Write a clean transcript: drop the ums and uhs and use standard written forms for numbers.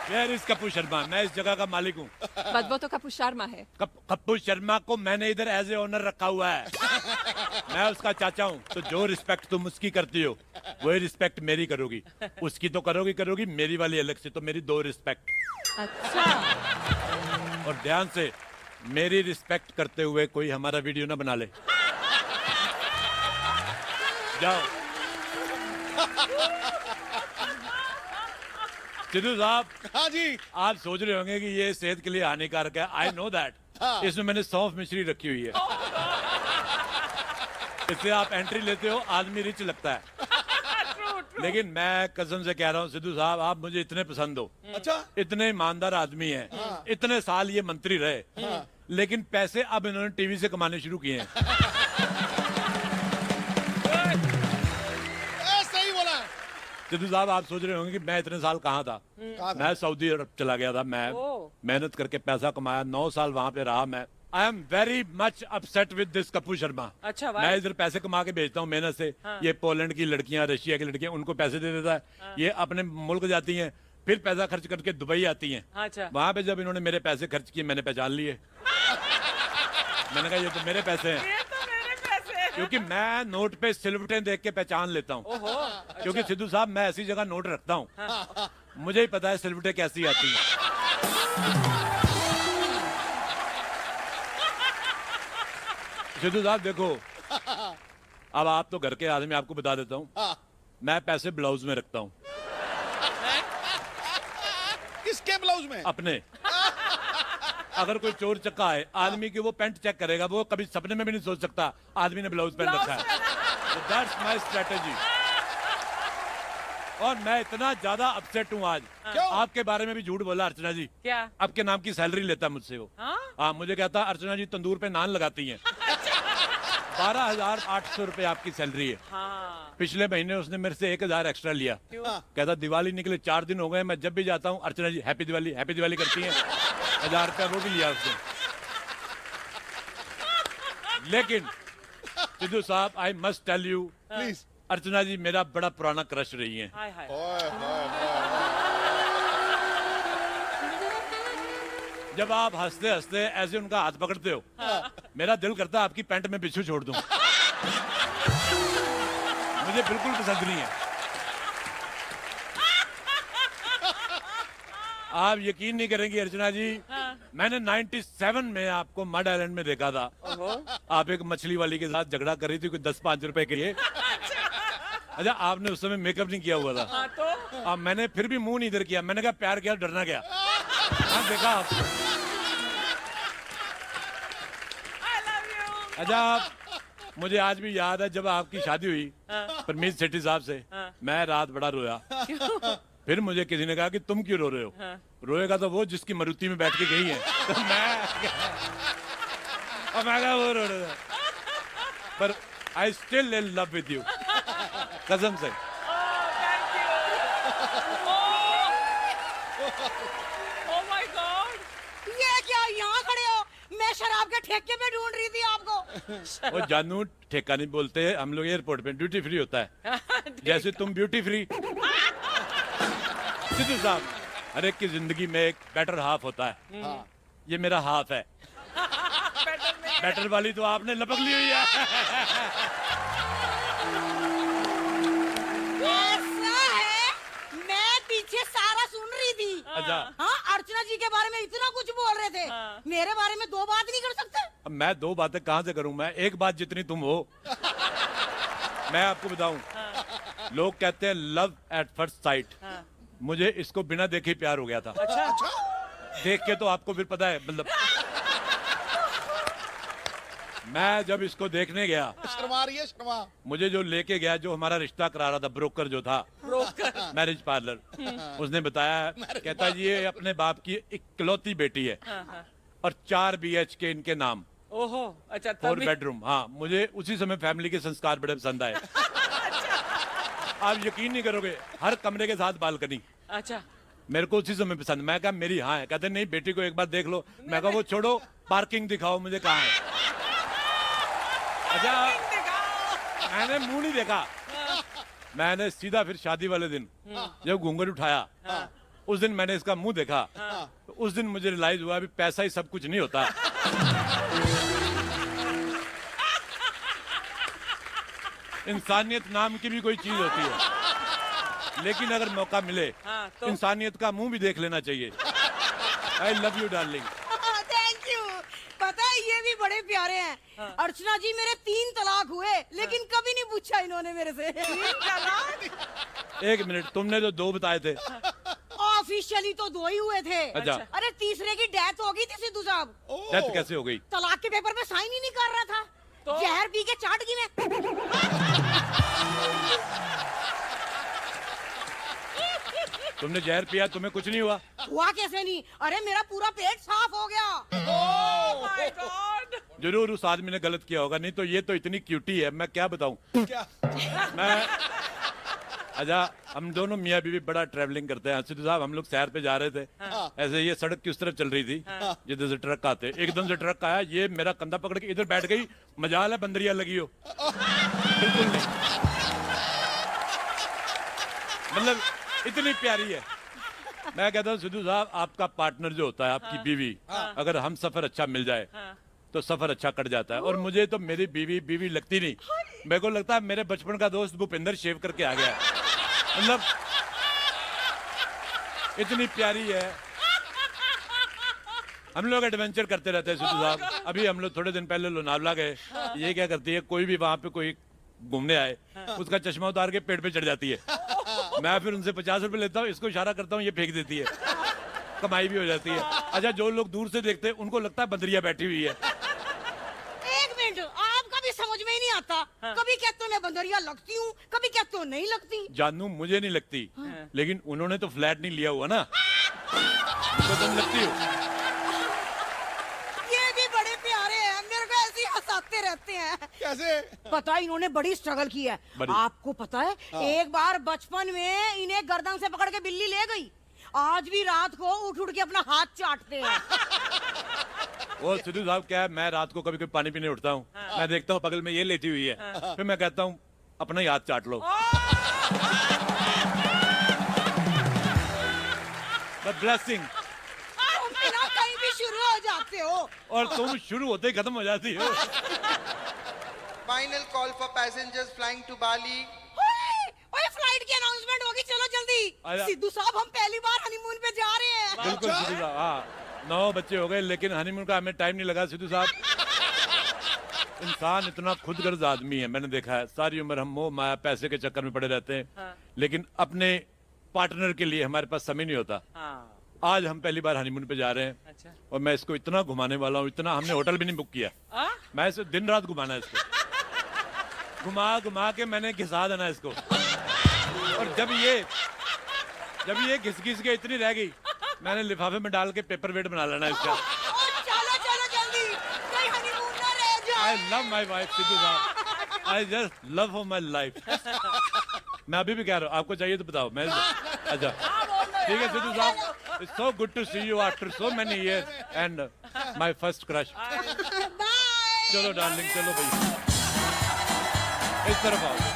Where is Kapoor Sharma? मैं इस जगह का मालिक हूँ। बट वो तो कपूर शर्मा है। कपूर शर्मा को मैंने इधर एज ए ओनर रखा हुआ है। मैं उसका चाचा हूँ, तो जो रिस्पेक्ट तुम उसकी करती हो वही रिस्पेक्ट मेरी करोगी। उसकी तो करोगी, मेरी वाली अलग से, तो मेरी दो रिस्पेक्ट। अच्छा। और ध्यान से, मेरी रिस्पेक्ट करते हुए कोई हमारा वीडियो ना बना ले। जाओ। सिद्धू साहब। हाँ जी। आप सोच रहे होंगे कि ये सेहत के लिए हानिकारक है। I know that. इसमें मैंने सौंफ मिश्री रखी हुई है। इससे आप एंट्री लेते हो, आदमी रिच लगता है। लेकिन मैं कसम से कह रहा हूँ सिद्धू साहब, आप मुझे इतने पसंद हो। अच्छा। इतने ईमानदार आदमी हैं। इतने साल ये मंत्री रहे, लेकिन पैसे अब इन्होंने टीवी से कमाने शुरू किए हैं। सही बोला। सिद्धू साहब, आप सोच रहे होंगे कि मैं इतने साल कहाँ था। मैं सऊदी अरब चला गया था। मैं मेहनत करके पैसा कमाया, 9 साल वहाँ पे रहा मैं। I am very much upset with this Kapoor Sharma. अच्छा, मैं इधर पैसे कमा के भेजता हूँ मेहनत से। ये पोलैंड की लड़कियां, रशिया की लड़कियां, उनको पैसे दे देता है। ये अपने मुल्क जाती हैं, फिर पैसा खर्च करके दुबई आती हैं। अच्छा। वहां पे जब इन्होंने मेरे पैसे खर्च किए, मैंने पहचान लिए। मैंने कहा ये तो मेरे पैसे हैं। ये तो मेरे पैसे हैं। क्योंकि मैं नोट पे सिलवटें देख के पहचान लेता हूँ। क्योंकि सिद्धू साहब, मैं ऐसी जगह नोट रखता हूँ, मुझे ही पता है सिलवटें कैसी आती हैं। सिद्धू साहब देखो, अब आप तो घर के आदमी, आपको बता देता हूँ, मैं पैसे ब्लाउज में रखता हूँ। किसके ब्लाउज में? अपने। अगर कोई चोर चक्का है, आदमी की वो पैंट चेक करेगा, वो कभी सपने में भी नहीं सोच सकता आदमी ने ब्लाउज पहन रखा है। That's my strategy. और मैं इतना ज्यादा अपसेट हूँ आज। आपके बारे में भी झूठ बोला अर्चना जी। क्या? आपके नाम की सैलरी लेता मुझसे वो। हाँ, मुझे कहता अर्चना जी तंदूर पे नान लगाती हैं। 12,800 रुपए आपकी सैलरी है। पिछले महीने उसने मेरे से 1,000 एक्स्ट्रा लिया। कहता दिवाली निकले 4 दिन हो गए, मैं जब भी जाता हूँ अर्चना जी हैप्पी दिवाली करती हैं। 1,000 रुपया वो भी लिया उसने। लेकिन सिद्धू साहब, I must tell you please, Archana ji मेरा बड़ा पुराना क्रश रही है। हाय हाय। जब आप हंसते हंसते ऐसे उनका हाथ पकड़ते हो, मेरा दिल करता है आपकी पैंट में बिच्छू छोड़ दूं। मुझे बिल्कुल पसंद नहीं है। आप यकीन नहीं करेंगी अर्चना जी, मैंने 97 में आपको मड आइलैंड में देखा था। आप एक मछली वाली के साथ झगड़ा कर रही थी कोई 10-5 रुपए के लिए। अच्छा, आपने उस समय मेकअप नहीं किया हुआ था। तो अब मैंने फिर भी मुंह नहीं इधर किया। मैंने कहा प्यार किया, डरना क्या। हाँ, देखा आप। अच्छा, मुझे आज भी याद है जब आपकी शादी हुई परमीत सेठी साहब से, मैं रात बड़ा रोया। फिर मुझे किसी ने कहा कि तुम क्यों रो रहे हो? रोएगा तो वो जिसकी मारुति में बैठ के गई है। तो मैं कहा वो रो रहा था। पर I still in love with you, कसम से। ये क्या यहाँ खड़े हो? मैं शराब के ठेके पे ढूंढ रही थी आपको। वो जानू ठेका नहीं बोलते, हम लोग एयरपोर्ट पे ड्यूटी फ्री होता है। जैसे तुम ब्यूटी फ्री। सिद्धू साहब, हर एक की जिंदगी में एक बेटर हाफ होता है। ये मेरा हाफ है। बेटर वाली तो आपने लपक ली हुई है। ऐसा है, मैं पीछे सारा सुन रही थी। अच्छा। हाँ, अर्चना जी के बारे में इतना कुछ बोल रहे थे। मेरे बारे में 2 बात नहीं कर सकते? अब मैं 2 बातें कहां से करूं? मैं एक बात जितनी तुम हो। मैं आपको बताऊं, लोग कहते हैं लव एट फर्स्ट साइट। मुझे इसको बिना देखे प्यार हो गया था। अच्छा। देख के तो आपको फिर पता है, मतलब मैं जब इसको देखने गया, शर्मा रही है, शर्मा। मुझे जो लेके गया, जो हमारा रिश्ता करा रहा था, ब्रोकर जो था, मैरिज पार्लर, उसने बताया, कहता जी ये अपने बाप की इकलौती बेटी है और 4 BHK इनके नाम। ओहो, अच्छा। 4 बेडरूम। हाँ, मुझे उसी समय फैमिली के संस्कार बड़े पसंद आए। आप यकीन नहीं करोगे, हर कमरे के साथ बालकनी। अच्छा। मेरे को उसी समय पसंद। मैं कहा मेरी हाँ है। कहते नहीं, बेटी को एक बार देख लो। मैं कहा वो छोड़ो, पार्किंग दिखाओ मुझे कहाँ है। अच्छा, मैंने मुंह नहीं देखा। मैंने सीधा फिर शादी वाले दिन जब घूंघट उठाया, उस दिन मैंने इसका मुंह देखा, तो उस दिन मुझे रियलाइज हुआ अभी पैसा ही सब कुछ नहीं होता। इंसानियत नाम की भी कोई चीज होती है, लेकिन अगर मौका मिले हाँ, तो इंसानियत का मुंह भी देख लेना चाहिए। I love you darling. Thank you. पता है ये भी बड़े प्यारे हैं। अर्चना जी मेरे 3 तलाक हुए, लेकिन कभी नहीं पूछा इन्होंने मेरे से। 3 तलाक? एक मिनट, तुमने तो 2 बताए थे। ऑफिशियली तो 2 ही हुए थे। अच्छा। अरे तीसरे की डेथ हो गई थी सिद्धू साहब। डेथ कैसे हो गई? तलाक के पेपर पे साइन ही नहीं कर रहा था, तो? जहर पी के चाट गई मैं। तुमने जहर पिया, तुम्हें कुछ नहीं हुआ? हुआ कैसे नहीं? अरे मेरा पूरा पेट साफ हो गया। Oh my God! जरूर उस आदमी ने गलत किया होगा, नहीं तो ये तो इतनी क्यूटी है, मैं क्या बताऊं। क्या? मैं अच्छा, हम दोनों मियाँ बीवी बड़ा ट्रैवलिंग करते हैं। सिद्धू साहब, हम लोग सैर पे जा रहे थे, ऐसे ये सड़क की उस तरफ चल रही थी, जिधर से ट्रक आते, एकदम से ट्रक आया, ये मेरा कंधा पकड़ के इधर बैठ गई। मजाल है बंदरिया लगी हो? बिल्कुल नहीं, मतलब इतनी प्यारी है। मैं कहता हूँ सिद्धू साहब, आपका पार्टनर जो होता है, आपकी बीवी, अगर हम सफर अच्छा मिल जाए तो सफर अच्छा कट जाता है। और मुझे तो मेरी बीवी बीवी लगती नहीं, मेरे को लगता है मेरे बचपन का दोस्त भूपेंद्र शेव करके आ गया है। मतलब इतनी प्यारी है। हम लोग एडवेंचर करते रहते हैं सिद्धू साहब। अभी हम लोग थोड़े दिन पहले लोनावला गए। ये क्या करती है, कोई भी वहां पे कोई घूमने आए, उसका चश्मा उतार के पेड़ पे चढ़ जाती है। मैं फिर उनसे 50 रुपए लेता हूँ, इसको इशारा करता हूँ, ये फेंक देती है, कमाई भी हो जाती है। अच्छा, जो लोग दूर से देखते हैं उनको लगता है बंदरिया बैठी हुई है। एक मिनट, आपका भी समझ में ही नहीं आता। कभी कहते हो मैं बंदरिया लगती हूँ, कभी कहते हो नहीं लगती। जानू मुझे नहीं लगती, लेकिन उन्होंने तो फ्लैट नहीं लिया हुआ ना, उनको तुम लगती हो। ये भी बड़े प्यारे हैं, मेरे को ऐसे ही हंसाते रहते हैं। कैसे? पता है इन्होंने बड़ी स्ट्रगल की है। बड़ी। आपको पता है एक बार बचपन में इन्हें गर्दन से पकड़ के बिल्ली ले गई। आज भी रात को उठ उठ के अपना हाथ चाटते हैं। वो सिद्धू साहब, क्या है, मैं रात को कभी कभी पानी पीने उठता हूँ, मैं देखता हूँ बगल में ये लेटी हुई है, फिर मैं कहता हूँ अपना ही हाथ चाट लो। ब्लेसिंग। तुम बिना कहीं भी शुरू हो जाते हो, और तुम शुरू होते ही खत्म हो जाती हो। Final call for passengers flying to Bali. ओए फ्लाइट की अनाउंसमेंट होगी, चलो जल्दी। आया। सिद्धू साहब, हम पहली बार हनीमून पे जा रहे हैं। बिल्कुल सिद्धू साहब, हाँ, 9 बच्चे हो गए, लेकिन हनीमून का हमें टाइम नहीं लगा सिद्धू साहब। इंसान इतना खुदगर्ज आदमी है, मैंने देखा है। सारी उम्र हम मोह माया पैसे के चक्कर में पड़े रहते हैं, लेकिन अपने पार्टनर के लिए हमारे पास समय नहीं होता। आज हम पहली बार हनीमून पे जा रहे हैं। अच्छा। और मैं इसको इतना घुमाने वाला हूँ, इतना, हमने होटल भी नहीं बुक किया। मैं इसे दिन रात घुमाना है इसको, घुमा घुमा के मैंने घिसा देना इसको। और जब ये घिस घिस के इतनी रह गई, मैंने लिफाफे में डाल के पेपर वेट बना लेना इसका। चलो चलो जल्दी, कहीं हनीमून ना रह जाए। I love my wife Sidhu साहब, I just love for my life. मैं अभी भी कह रहा हूँ, आपको चाहिए तो बताओ। मैं अच्छा, ठीक है सिद्धू साहब, it's so good to see you after so many years and my first crush. Bye. चलो डार्लिंग, चलो भाई, इस तरफ आओ।